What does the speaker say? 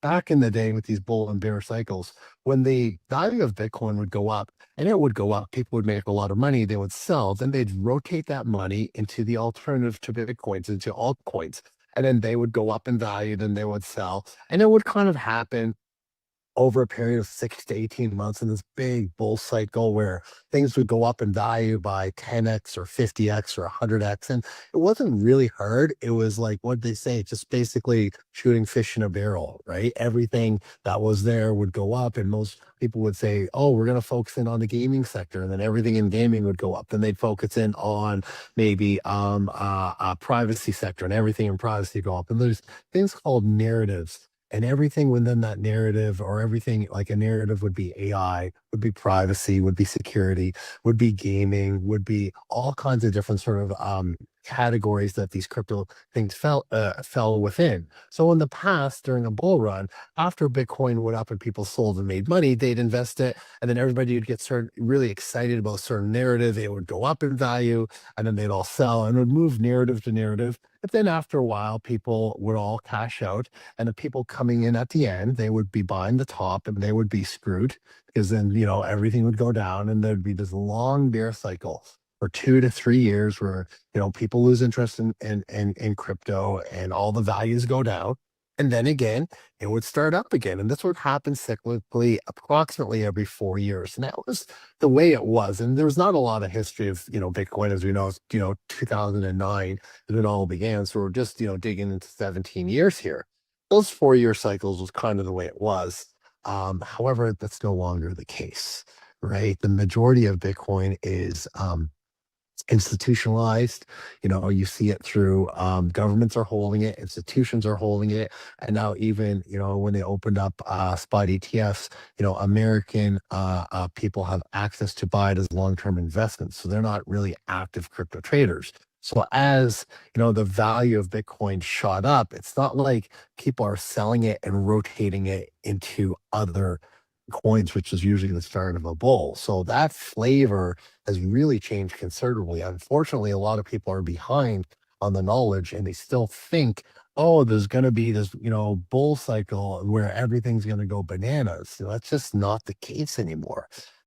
back in the day with these bull and bear cycles, when the value of Bitcoin would go up and it would go up, people would make a lot of money, they would sell, then they'd rotate that money into the alternative to Bitcoins, into altcoins. And then they would go up in value, then they would sell. And it would kind of happen over a period of 6 to 18 months in this big bull cycle where things would go up in value by 10x or 50x or 100x. And it wasn't really hard. It was like, what they say? Just basically shooting fish in a barrel, right? Everything that was there would go up. And most people would say, oh, we're going to focus in on the gaming sector. And then everything in gaming would go up. Then they'd focus in on maybe privacy sector and everything in privacy go up. And there's things called narratives, and everything within that narrative, or everything like a narrative would be AI, would be privacy, would be security, would be gaming, would be all kinds of different sort of categories that these crypto things fell within. So in the past, during a bull run, after Bitcoin went up and people sold and made money, they'd invest it, and then everybody would get certain really excited about a certain narrative. It would go up in value, and then they'd all sell and would move narrative to narrative. But then after a while, people would all cash out, and the people coming in at the end, they would be buying the top and they would be screwed, because then, everything would go down and there'd be this long bear cycle for 2 to 3 years where, people lose interest in crypto and all the values go down. And then again, it would start up again. And this would happen cyclically approximately every 4 years. And that was the way it was. And there was not a lot of history of, Bitcoin, as we know, 2009 that it all began. So we're just, digging into 17 years here. Those 4 year cycles was kind of the way it was. However, that's no longer the case, right? The majority of Bitcoin is institutionalized. You see it through governments are holding it, institutions are holding it, and now even when they opened up spot ETFs, American people have access to buy it as long-term investments, so they're not really active crypto traders. So as the value of Bitcoin shot up, it's not like people are selling it and rotating it into other coins, which is usually the start of a bull. So that flavor has really changed considerably. Unfortunately, a lot of people are behind on the knowledge, and they still think, oh, there's going to be this, bull cycle where everything's going to go bananas. So that's just not the case anymore.